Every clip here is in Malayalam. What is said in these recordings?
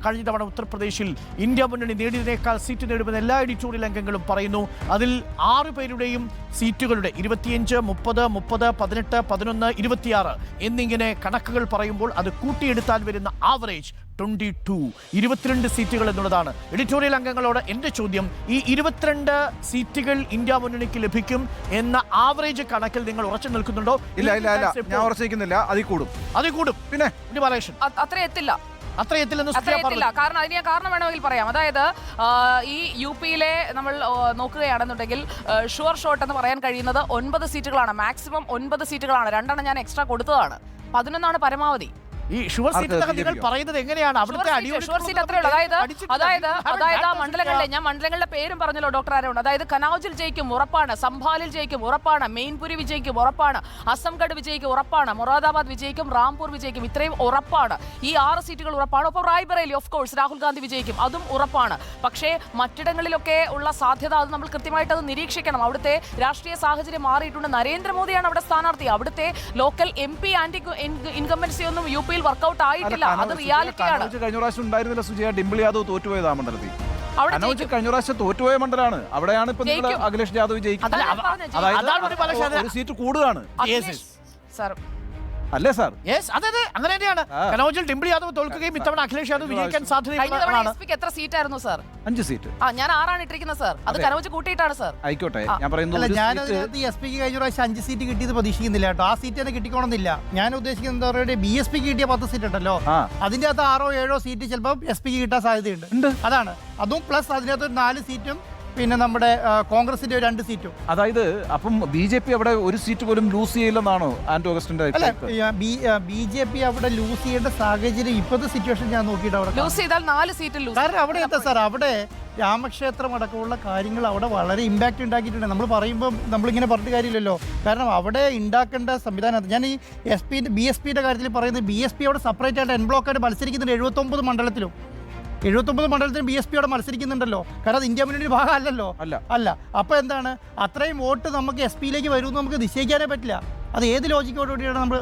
കഴിഞ്ഞ തവണ ഉത്തർപ്രദേശിൽ ഇന്ത്യ മുന്നണി നേടിയതിനേക്കാൾ സീറ്റ് നേടുമെന്ന് എല്ലാ എഡിറ്റോറിയൽ അംഗങ്ങളും പറയുന്നു. അതിൽ 6 പേരുടെയും സീറ്റുകളുടെ 25, 30, 30, 18, 11, 26 എന്നിങ്ങനെ കണക്കുകൾ പറയുമ്പോൾ അത് കൂട്ടിയെടുത്താൽ വരുന്ന ആവറേജ് 22 സീറ്റുകൾ എന്നുള്ളതാണ്. എഡിറ്റോറിയൽ അംഗങ്ങളോട് എൻ്റെ ചോദ്യം, ഈ 22 സീറ്റുകൾ ഇന്ത്യ മുന്നണിക്ക് ലഭിക്കും എന്ന ആവറേജ് കണക്കിൽ നിങ്ങൾ ഉറച്ചു നിൽക്കുന്നുണ്ടോ? ഇല്ല, ഞാൻ ഉറച്ചിരിക്കുന്നില്ല. അതിൽ കൂടും. പിന്നെ അത്ര എത്തില്ല. കാരണം അതിന് കാരണം വേണമെങ്കിൽ പറയാം. അതായത് ഈ UP-യിലെ നമ്മൾ നോക്കുകയാണെന്നുണ്ടെങ്കിൽ ഷുവർ ഷോട്ട് എന്ന് പറയാൻ കഴിയുന്നത് 9 സീറ്റുകളാണ്. മാക്സിമം 9 സീറ്റുകളാണ്. 2 ഞാൻ എക്സ്ട്രാ കൊടുത്തതാണ്. 11 പരമാവധി. ഈ ഷുവർ സീറ്റ് നിങ്ങൾ പറയുന്നത് എങ്ങനെയാണ്? ഷുവർ സീറ്റ് അത്രേ ഉള്ളൂ. അതായത് മണ്ഡലങ്ങളിലെ, ഞാൻ മണ്ഡലങ്ങളുടെ പേരും പറഞ്ഞല്ലോ ഡോക്ടർ ആരോണ്ട്. അതായത് കനൌജിൽ ജയിക്കും ഉറപ്പാണ്, സംഭാലിൽ ജയിക്കും ഉറപ്പാണ്, മെയിൻപുരി വിജയിക്കും ഉറപ്പാണ്, അസംഗഡ് വിജയിക്കും ഉറപ്പാണ്, മൊറാദാബാദ് വിജയിക്കും, റാംപൂർ വിജയിക്കും. ഇത്രയും ഉറപ്പാണ്. ഈ 6 സീറ്റുകൾ ഉറപ്പാണ്. ഒപ്പം റായ്ബറേലി ഓഫ് കോഴ്സ് രാഹുൽ ഗാന്ധി വിജയിക്കും, അതും ഉറപ്പാണ്. പക്ഷേ മറ്റിടങ്ങളിലൊക്കെ ഉള്ള സാധ്യത അത് നമ്മൾ കൃത്യമായിട്ട് അത് നിരീക്ഷിക്കണം. അവിടുത്തെ രാഷ്ട്രീയ സാഹചര്യം മാറിയിട്ടുണ്ട്. നരേന്ദ്രമോദിയാണ് അവിടെ സ്ഥാനാർത്ഥി. അവിടുത്തെ ലോക്കൽ MP ആന്റി ഇൻകംബൻസി ഒന്നും UP വർക്കൗട്ട് ആയിട്ടില്ല. അത് റിയാലിറ്റിയാണ്. കഴിഞ്ഞ പ്രാവശ്യം ഉണ്ടായിരുന്നില്ല സുജയ, ഡിംപിൾ യാദവ് തോറ്റുപോയത് ആ മണ്ഡലത്തിൽ. കഴിഞ്ഞ പ്രാവശ്യം തോറ്റുപോയ മണ്ഡലമാണ്. അവിടെയാണ് ഇപ്പൊ അഖിലേഷ് യാദവ് ജയിക്കുന്നത്. അതായത് ഒരു സീറ്റ് കൂടുതലാണ് അല്ലേ സാർ? യെസ്, അതെ, അങ്ങനെ തന്നെയാണ്. കനൌജിൽ ഡിംപിൾ യാദവ് തോൽക്കുകയും ഇത്തവണ അഖിലേഷ് യാദവ് വിജയിക്കാൻ സാധ്യതയുള്ളതാണ്. എത്ര സീറ്റ് ആയിരുന്നു സാർ? 5 സീറ്റ്. ഞാൻ 6 ഇട്ടിരിക്കുന്നത് സാർ. അത് കനൌജ് കൂട്ടിയിട്ടാണ് സാർ. ആയിക്കോട്ടെ, ഞാൻ പറയുന്നത് SP കഴിഞ്ഞ പ്രാവശ്യം 5 സീറ്റ് കിട്ടിയത് പ്രതീക്ഷിക്കുന്നില്ല കേട്ടോ. ആ സീറ്റ് തന്നെ കിട്ടിക്കോണമെന്നില്ല. ഞാൻ ഉദ്ദേശിക്കുന്നത് BSP കിട്ടിയ 10 സീറ്റ് ഉണ്ടല്ലോ, അതിന്റെ അകത്ത് 6 or 7 സീറ്റ് ചിലപ്പോൾ SP കിട്ടാൻ സാധ്യതയുണ്ട്. അതാണ്. അതും പ്ലസ് അതിനകത്ത് 4 സീറ്റും പിന്നെ നമ്മുടെ കോൺഗ്രസിന്റെ 2 സീറ്റും. അതായത് അപ്പം BJP അവിടെ ഒരു സീറ്റ് പോലും ലൂസ് ചെയ്യില്ലെന്നാണോ ആന്റോ അഗസ്റ്റിന്റെ? BJP അവിടെ ലൂസ് ചെയ്യേണ്ട സാഹചര്യം ഇപ്പോഴത്തെ സിറ്റുവേഷൻ ഞാൻ നോക്കിയിട്ട് അവിടെ ലൂസ് ചെയ്താൽ 4 സീറ്റ് ലൂസ്. കാരണം അവിടെ എന്താ സാർ, അവിടെ രാമക്ഷേത്രം അടക്കമുള്ള കാര്യങ്ങൾ അവിടെ വളരെ ഇമ്പാക്റ്റ് ഉണ്ടാക്കിയിട്ടുണ്ട്. നമ്മൾ പറയുമ്പോൾ നമ്മളിങ്ങനെ പറഞ്ഞിട്ട് കാര്യമില്ലല്ലോ. കാരണം അവിടെ ഉണ്ടാക്കേണ്ട സംവിധാനം, ഞാൻ ഈ BSPയുടെ കാര്യത്തിൽ പറയുന്നത്, BSP അവിടെ സെപ്പറേറ്റ് ആയിട്ട് എൻബ്ലോക്കായിട്ട് മത്സരിക്കുന്നുണ്ട് 79 മണ്ഡലത്തിലും. 79 മണ്ഡലത്തിലും BSP അവിടെ മത്സരിക്കുന്നുണ്ടല്ലോ. കാരണം അത് ഇന്ത്യ മുന്നണിയുടെ ഭാഗം അല്ലല്ലോ. അല്ല. അപ്പൊ എന്താണ്, അത്രയും വോട്ട് നമുക്ക് SP-യിലേക്ക് വരുമെന്ന് നമുക്ക് നിശ്ചയിക്കാനേ പറ്റില്ല. അത് ഏത് ലോജിക്കോടുകൂടിയാണ് നമ്മൾ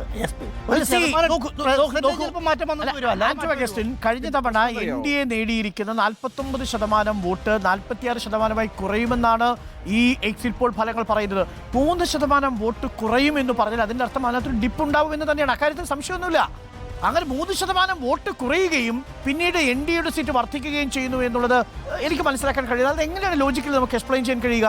കഴിഞ്ഞ തവണ NDA നേടിയിരിക്കുന്ന 49% വോട്ട് 46% കുറയുമെന്നാണ് ഈ എക്സിറ്റ് പോൾ ഫലങ്ങൾ പറയുന്നത്. 3% വോട്ട് കുറയുമെന്ന് പറഞ്ഞാൽ അതിന്റെ അർത്ഥം അതിനകത്തൊരു ഡിപ്പ് ഉണ്ടാവുമെന്ന് തന്നെയാണ്. അക്കാര്യത്തിൽ സംശയമൊന്നുമില്ല. അങ്ങനെ 3% വോട്ട് കുറയുകയും പിന്നീട് NDAയുടെ സീറ്റ് വർദ്ധിക്കുകയും ചെയ്യുന്നു എന്നുള്ളത് എനിക്ക് മനസ്സിലാക്കാൻ കഴിയുന്നത്. അത് എങ്ങനെയാണ് ലോജിക്കലി നമുക്ക് എക്സ്പ്ലെയിൻ ചെയ്യാൻ കഴിയുക?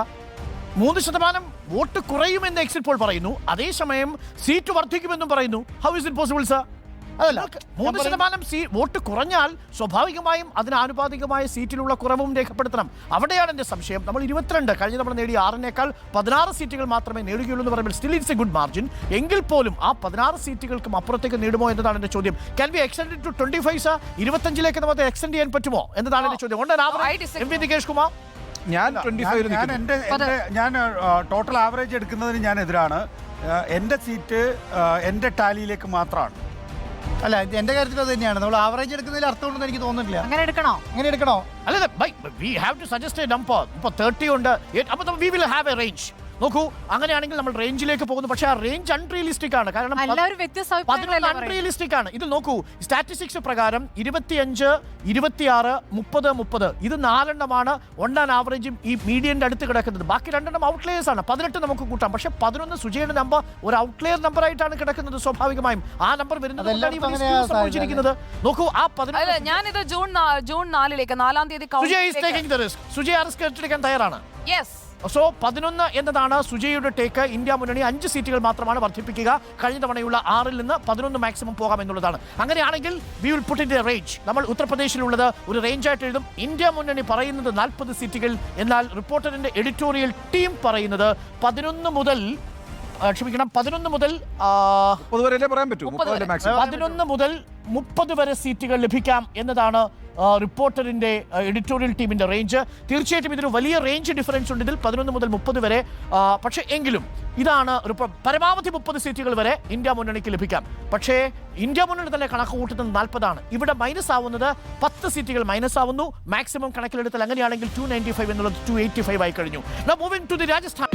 3% വോട്ട് കുറയുമെന്ന് എക്സിറ്റ് പോൾ പറയുന്നു, അതേസമയം സീറ്റ് വർദ്ധിക്കുമെന്നും പറയുന്നു. How is it possible sir? അതല്ല, 3% വോട്ട് കുറഞ്ഞാൽ സ്വാഭാവികമായും അതിനാനുപാതികമായ സീറ്റിലുള്ള കുറവും രേഖപ്പെടുത്തണം. അവിടെയാണ് എൻ്റെ സംശയം. നമ്മൾ 22 കഴിഞ്ഞ തവണ നേടിയ 6-നേക്കാൾ 16 സീറ്റുകൾ മാത്രമേ നേടുകയുള്ളൂ എന്ന് പറയുമ്പോൾ still it's A good margin. എങ്കിൽ പോലും ആ 16 സീറ്റുകൾക്കും അപ്പുറത്തേക്ക് നേടുമോ എന്നതാണ് എൻ്റെ ചോദ്യം. Can be extend to 25 sir? 25-ലേക്ക് നമുക്ക് എക്സ്റ്റെൻഡ് ചെയ്യാൻ പറ്റുമോ എന്നതാണ് എൻ്റെ ചോദ്യം. MP നികേഷ് കുമാർ, ഞാൻ ടോട്ടൽ ആവറേജ് എടുക്കുന്നതിന് ഞാൻ എതിരാണ്. എൻ്റെ സീറ്റ് എൻ്റെ ടാലിയിലേക്ക് മാത്രമാണ്. അല്ല, എന്റെ കാര്യത്തിൽ അത് തന്നെയാണ്. നമ്മൾ ആവറേജ് എടുക്കുന്നതിൽ അർത്ഥമുണ്ടെന്ന് എനിക്ക് തോന്നുന്നില്ല. അങ്ങനെ എടുക്കണോ? അല്ല, we have to suggest a number. ഇപ്പോൾ 30 ഉണ്ട്. അപ്പോൾ we will have a range. നോക്കൂ, അങ്ങനെയാണെങ്കിൽ നമ്മൾ റേഞ്ചിലേക്ക് പോകുന്നു. പക്ഷേ ആ റേഞ്ച് അൺറിയലിസ്റ്റിക് ആണ്. കാരണം അൺറിയലിസ്റ്റിക് ആണ്. ഇത് നോക്കൂ, സ്റ്റാറ്റിസ്റ്റിക്സ് പ്രകാരം 25, 26, 30, 30 ഇത് 4 ഒണ്ടാൻ ആവറേജും ഈ മീഡിയന്റെ അടുത്ത് കിടക്കുന്നത്. ബാക്കി 2 ഔട്ട്ലെയേഴ്സ് ആണ്. 18 നമുക്ക് കൂട്ടാം. പക്ഷേ 11 സുജയുടെ നമ്പർ ഒരു ഔട്ട്ലെയർ നമ്പർ ആയിട്ടാണ് കിടക്കുന്നത്. സ്വാഭാവികമായും ആ നമ്പർ വരുന്നത്. നോക്കൂ, ആ 11 ഞാനിത് ജൂൺ 4-ലേക്ക് 4-ാം തീയതി സുജയ റിസ്ക് ഏറ്റെടുക്കാൻ തയ്യാറാണ്. സോ 11 എന്നതാണ് സുജയുടെ ടേക്ക്. ഇന്ത്യ മുന്നണി 5 സീറ്റുകൾ മാത്രമാണ് വർദ്ധിപ്പിക്കുക. കഴിഞ്ഞ തവണയുള്ള 6-ൽ നിന്ന് 11 മാക്സിമം പോകാം എന്നുള്ളതാണ്. അങ്ങനെയാണെങ്കിൽ we will put in A range. നമ്മൾ ഉത്തർപ്രദേശിലുള്ളത് ഒരു റേഞ്ചായിട്ട് എഴുതും. ഇന്ത്യ മുന്നണി പറയുന്നത് 40 സീറ്റുകൾ, എന്നാൽ റിപ്പോർട്ടറിന്റെ എഡിറ്റോറിയൽ ടീം പറയുന്നത് 11 മുതൽ 11 മുതൽ 30 വരെ സീറ്റുകൾ ലഭിക്കാം എന്നതാണ് റിപ്പോർട്ടറിന്റെ എഡിറ്റോറിയൽ ടീമിന്റെ റേഞ്ച്. തീർച്ചയായിട്ടും ഇതൊരു വലിയ റേഞ്ച് ഡിഫറൻസ് ഉണ്ട് ഇതിൽ, 11 മുതൽ 30 വരെ. പക്ഷേ എങ്കിലും ഇതാണ് പരമാവധി 30 സീറ്റുകൾ വരെ ഇന്ത്യ മുന്നണിക്ക് ലഭിക്കാം. പക്ഷേ ഇന്ത്യ മുന്നണി തന്നെ കണക്ക് കൂട്ടുന്നത് 40 ഇവിടെ മൈനസ് ആവുന്നത് 10 സീറ്റുകൾ മൈനസ് ആവുന്നു. മാക്സിമം കണക്കിലെടുത്താൽ അങ്ങനെയാണെങ്കിൽ 295 എന്നുള്ളത് 285 ആയി കഴിഞ്ഞു. Now moving to the Rajasthan.